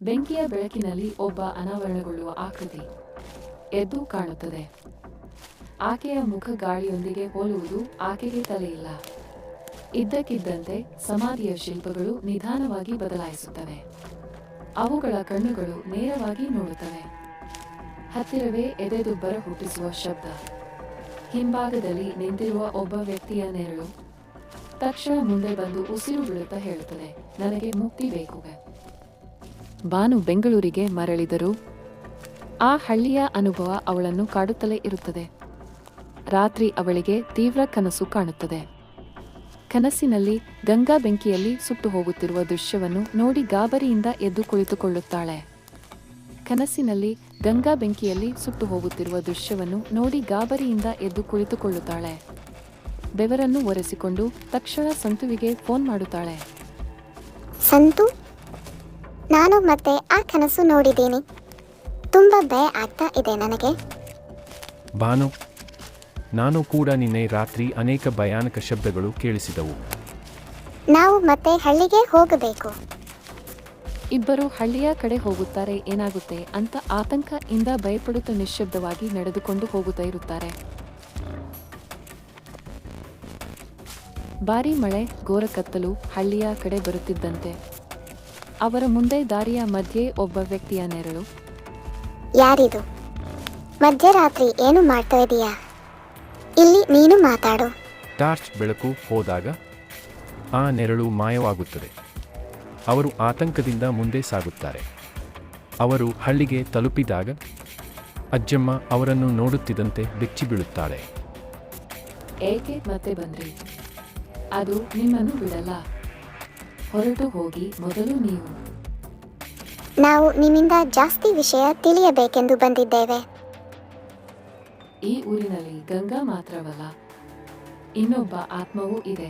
ಬೆಂಕಿಯ ಬೆಳಕಿನಲ್ಲಿ ಒಬ್ಬ ಅನಾವರಣಗೊಳ್ಳುವ ಆಕೃತಿ ಎದ್ದು ಕಾಣುತ್ತದೆ. ಆಕೆಯ ಮುಖ ಗಾಳಿಯೊಂದಿಗೆ ಹೋಲುವುದು. ಆಕೆಗೆ ತಲೆಯಿಲ್ಲ. ಇದ್ದಕ್ಕಿದ್ದಂತೆ ಸಮಾಧಿಯ ಶಿಲ್ಪಗಳು ನಿಧಾನವಾಗಿ ಬದಲಾಯಿಸುತ್ತವೆ. ಅವುಗಳ ಕಣ್ಣುಗಳು ನೇರವಾಗಿ ನೋಡುತ್ತವೆ. ಹತ್ತಿರವೇ ಎದೆದುಬ್ಬರ ಹುಟ್ಟಿಸುವ ಶಬ್ದ. ಹಿಂಭಾಗದಲ್ಲಿ ನಿಂತಿರುವ ಒಬ್ಬ ವ್ಯಕ್ತಿಯ ನೆರಳು ತಕ್ಷಣ ಮುಂದೆ ಬಂದು ಉಸಿರು ಬಿಡುತ್ತಾ ಹೇಳುತ್ತದೆ, ನನಗೆ ಮುಕ್ತಿ ಬೇಕು. ಬಾನು ಬೆಂಗಳೂರಿಗೆ ಮರಳಿದರು. ಆ ಹಳ್ಳಿಯ ಅನುಭವ ಅವಳನ್ನು ಕಾಡುತ್ತಲೇ ಇರುತ್ತದೆ. ರಾತ್ರಿ ಅವಳಿಗೆ ತೀವ್ರ ಕನಸು ಕಾಣುತ್ತದೆ. ಕನಸಿನಲ್ಲಿ ಗಂಗಾ ಬೆಂಕಿಯಲ್ಲಿ ಸುಟ್ಟು ಹೋಗುತ್ತಿರುವ ದೃಶ್ಯವನ್ನು ನೋಡಿ ಗಾಬರಿಯಿಂದ ಎದ್ದು ಕುಳಿತುಕೊಳ್ಳುತ್ತಾಳೆ. ಕನಸಿನಲ್ಲಿ ಗಂಗಾ ಬೆಂಕಿಯಲ್ಲಿ ಸುಟ್ಟು ಹೋಗುತ್ತಿರುವ ದೃಶ್ಯವನ್ನು ನೋಡಿ ಗಾಬರಿಯಿಂದ ಎದ್ದು ಕುಳಿತುಕೊಳ್ಳುತ್ತಾಳೆ. ಬೆವರನ್ನು ಒರೆಸಿಕೊಂಡು ತಕ್ಷಣ ಸಂತುವಿಗೆ ಫೋನ್ ಮಾಡುತ್ತಾಳೆ. ಸಂತು, ನಾನು ಮತ್ತೆ ಆ ಕನಸು ನೋಡಿದ್ದೀನಿ. ತುಂಬಾ ಭಯ ಆಗ್ತಾ ಇದೆ ನನಗೆ. ಬಾನು, ನಾನು ಕೂಡ ನಿನ್ನೆ ರಾತ್ರಿ ಅನೇಕ ಭಯಾನಕ ಶಬ್ದಗಳು ಕೇಳಿಸಿದವು. ನಾವು ಮತ್ತೆ ಹಳ್ಳಿಗೆ ಹೋಗಬೇಕು. ಇಬ್ಬರು ಹಳ್ಳಿಯ ಕಡೆ ಹೋಗುತ್ತಾರೆ. ಏನಾಗುತ್ತೆ ಅಂತ ಆತಂಕ ಇಂದ ಭಯಪಡುತ್ತಾ ನಿಶ್ಶಬ್ದವಾಗಿ ನಡೆದುಕೊಂಡು ಹೋಗುತ್ತಾ ಇರುತ್ತಾರೆ. ಭಾರೀ ಮಳೆ, ಘೋರ ಕತ್ತಲು ಹಳ್ಳಿಯ ಕಡೆ ಬರುತ್ತಿದ್ದಂತೆ ಅವರ ಮುಂದೆ ದಾರಿಯ ಮಧ್ಯೆ ಒಬ್ಬ ವ್ಯಕ್ತಿಯ ನೆರಳು. ಯಾರಿದು? ಮಧ್ಯರಾತ್ರಿ ಏನು ಮಾಡ್ತಾ ಇದೀಯಾ? ಇಲ್ಲಿ ನೀನು ಮಾತಾಡು. ಟಾರ್ಚ್ ಬೆಳಕು ಹೋದಾಗ ಆ ನೆರಳು ಮಾಯವಾಗುತ್ತದೆ. ಅವರು ಆತಂಕದಿಂದ ಮುಂದೆ ಸಾಗುತ್ತಾರೆ. ಅವರು ಹಳ್ಳಿಗೆ ತಲುಪಿದಾಗ ಅಜ್ಜಮ್ಮ ಅವರನ್ನು ನೋಡುತ್ತಿದ್ದಂತೆ ಬೆಚ್ಚಿ ಬೀಳುತ್ತಾಳೆ. ಏಕೆ ಮತ್ತೆ ಬಂದ್ರಿ? ಅದು ನಿಮ್ಮನ್ನು ಬಿಡಲ್ಲ. ಹೊರಟು ಹೋಗಿ ಮೊದಲು ನೀವು. ನಾವು ನಿಮ್ಮಿಂದ ಜಾಸ್ತಿ ವಿಷಯ ತಿಳಿಯಬೇಕೆಂದು ಬಂದಿದ್ದೇವೆ. ಈ ಊರಿನಲ್ಲಿ ಗಂಗಾ ಮಾತ್ರವಲ್ಲ, ಇನ್ನೊಬ್ಬ ಆತ್ಮವೂ ಇದೆ.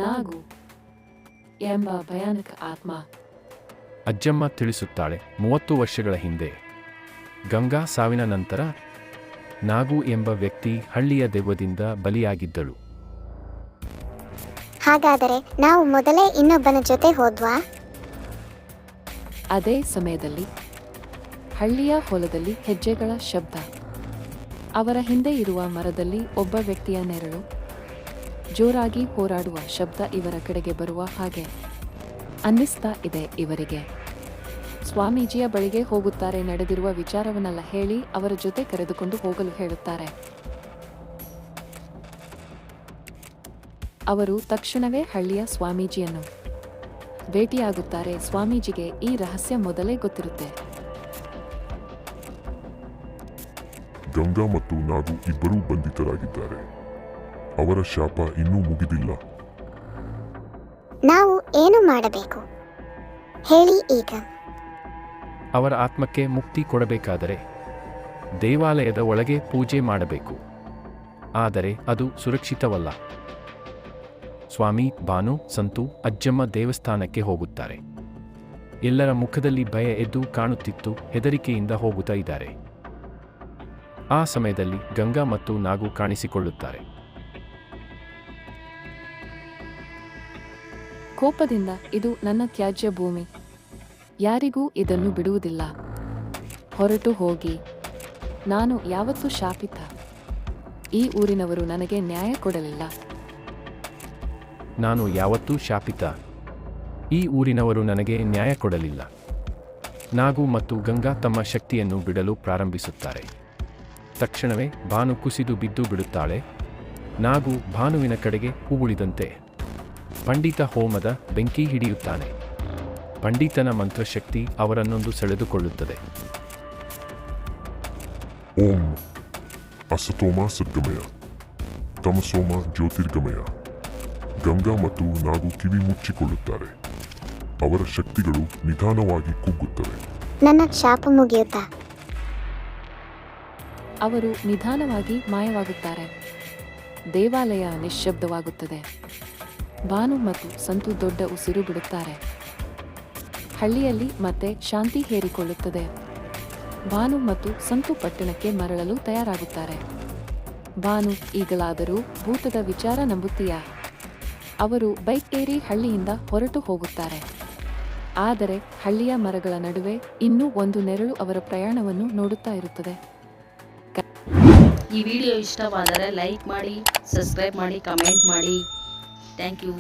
ನಾಗು ಎಂಬ ಭಯಾನಕ ಆತ್ಮ. ಅಜ್ಜಮ್ಮ ತಿಳಿಸುತ್ತಾಳೆ. 30 ವರ್ಷಗಳ ಹಿಂದೆ ಗಂಗಾ ಸಾವಿನ ನಂತರ ನಾಗು ಎಂಬ ವ್ಯಕ್ತಿ ಹಳ್ಳಿಯ ದೆವ್ವದಿಂದ ಬಲಿಯಾಗಿದ್ದಳು. ಹಾಗಾದರೆ ನಾವು ಮೊದಲೇ ಇನ್ನೊಬ್ಬನ ಜೊತೆ ಹೋದ್ವಾ? ಅದೇ ಸಮಯದಲ್ಲಿ ಹಳ್ಳಿಯ ಹೊಲದಲ್ಲಿ ಹೆಜ್ಜೆಗಳ ಶಬ್ದ. ಅವರ ಹಿಂದೆ ಇರುವ ಮರದಲ್ಲಿ ಒಬ್ಬ ವ್ಯಕ್ತಿಯ ನೆರಳು. ಜೋರಾಗಿ ಹೋರಾಡುವ ಶಬ್ದ ಇವರ ಕಡೆಗೆ ಬರುವ ಹಾಗೆ ಅನ್ನಿಸ್ತಾ ಇದೆ ಇವರಿಗೆ. ಸ್ವಾಮೀಜಿಯ ಬಳಿಗೆ ಹೋಗುತ್ತಾರೆ. ನಡೆದಿರುವ ವಿಚಾರವನ್ನೆಲ್ಲ ಹೇಳಿ ಅವರ ಜೊತೆ ಕರೆದುಕೊಂಡು ಹೋಗಲು ಹೇಳುತ್ತಾರೆ. ಅವರು ತಕ್ಷಣವೇ ಹಳ್ಳಿಯ ಸ್ವಾಮೀಜಿಯನ್ನು ಭೇಟಿಯಾಗುತ್ತಾರೆ. ಸ್ವಾಮೀಜಿಗೆ ಈ ರಹಸ್ಯ ಮೊದಲೇ ಗೊತ್ತಿರುತ್ತೆ. ಗಂಗಾ ಮತ್ತು ನಾಗು ಇಬ್ಬರೂ ಬಂಧಿತರಾಗಿದ್ದಾರೆ. ಅವರ ಶಾಪ ಇನ್ನೂ ಮುಗಿದಿಲ್ಲ. ನಾವು ಏನು ಮಾಡಬೇಕು ಹೇಳಿ ಈಗ? ಅವರ ಆತ್ಮಕ್ಕೆ ಮುಕ್ತಿ ಕೊಡಬೇಕಾದರೆ ದೇವಾಲಯದ ಒಳಗೆ ಪೂಜೆ ಮಾಡಬೇಕು. ಆದರೆ ಅದು ಸುರಕ್ಷಿತವಲ್ಲ. ಸ್ವಾಮಿ, ಬಾನು, ಸಂತು, ಅಜ್ಜಮ್ಮ ದೇವಸ್ಥಾನಕ್ಕೆ ಹೋಗುತ್ತಾರೆ. ಎಲ್ಲರ ಮುಖದಲ್ಲಿ ಭಯ ಎದ್ದು ಕಾಣುತ್ತಿತ್ತು. ಹೆದರಿಕೆಯಿಂದ ಹೋಗುತ್ತಾ ಇದ್ದಾರೆ. ಆ ಸಮಯದಲ್ಲಿ ಗಂಗಾ ಮತ್ತು ನಾಗು ಕಾಣಿಸಿಕೊಳ್ಳುತ್ತಾರೆ. ಕೋಪದಿಂದ, ಇದು ನನ್ನ ತ್ಯಾಜ್ಯ ಭೂಮಿ. ಯಾರಿಗೂ ಇದನ್ನು ಬಿಡುವುದಿಲ್ಲ. ಹೊರಟು ಹೋಗಿ. ನಾನು ಯಾವತ್ತೂ ಶಾಪಿತ. ಈ ಊರಿನವರು ನನಗೆ ನ್ಯಾಯ ಕೊಡಲಿಲ್ಲ. ನಾನು ಯಾವತ್ತೂ ಶಾಪಿತ. ಈ ಊರಿನವರು ನನಗೆ ನ್ಯಾಯ ಕೊಡಲಿಲ್ಲ. ನಾಗು ಮತ್ತು ಗಂಗಾ ತಮ್ಮ ಶಕ್ತಿಯನ್ನು ಬಿಡಲು ಪ್ರಾರಂಭಿಸುತ್ತಾರೆ. ತಕ್ಷಣವೇ ಭಾನು ಕುಸಿದು ಬಿದ್ದು ಬಿಡುತ್ತಾಳೆ. ನಾಗು ಭಾನುವಿನ ಕಡೆಗೆ ಉಗುಳಿದಂತೆ ಪಂಡಿತ ಹೋಮದ ಬೆಂಕಿ ಹಿಡಿಯುತ್ತಾನೆ. ಪಂಡಿತನ ಮಂತ್ರಶಕ್ತಿ ಅವರನ್ನೊಂದು ಸೆಳೆದುಕೊಳ್ಳುತ್ತದೆ. ಓಂ ಅಸತೋಮ ಸದ್ಗಮಯ ತಮಸೋಮ ಜ್ಯೋತಿರ್ಗಮಯ. ಗಂಗಾ ಮತ್ತು ನಾಗು ಕಿವಿ ಮುಚ್ಚಿಕೊಳ್ಳುತ್ತಾರೆ. ಅವರ ಶಕ್ತಿಗಳು ನಿಧಾನವಾಗಿ ಕುಗ್ಗುತ್ತವೆ. ನನ್ನ ಶಾಪ ಮುಗಿಯುತ್ತಾ? ಅವರು ನಿಧಾನವಾಗಿ ಮಾಯವಾಗುತ್ತಾರೆ. ದೇವಾಲಯ ನಿಶ್ಶಬ್ದವಾಗುತ್ತದೆ. ಭಾನು ಮತ್ತು ಸಂತು ದೊಡ್ಡ ಉಸಿರು ಬಿಡುತ್ತಾರೆ. ಹಳ್ಳಿಯಲ್ಲಿ ಮತ್ತೆ ಶಾಂತಿ ಹೇರಿಕೊಳ್ಳುತ್ತದೆ. ಭಾನು ಮತ್ತು ಸಂತು ಪಟ್ಟಣಕ್ಕೆ ಮರಳಲು ತಯಾರಾಗುತ್ತಾರೆ. ಭಾನು, ಈಗಲಾದರೂ ಭೂತದ ವಿಚಾರ ನಂಬುತ್ತೀಯಾ? ಅವರು ಬೈಕ್ ಏರಿ ಹಳ್ಳಿಯಿಂದ ಹೊರಟು ಹೋಗುತ್ತಾರೆ. ಆದರೆ ಹಳ್ಳಿಯ ಮರಗಳ ನಡುವೆ ಇನ್ನೂ ಒಂದು ನೆರಳು ಅವರ ಪ್ರಯಾಣವನ್ನು ನೋಡುತ್ತಾ ಇರುತ್ತದೆ. ಈ ವಿಡಿಯೋ ಇಷ್ಟವಾದರೆ ಲೈಕ್ ಮಾಡಿ, ಸಬ್ಸ್ಕ್ರೈಬ್ ಮಾಡಿ, ಕಮೆಂಟ್ ಮಾಡಿ. Thank you.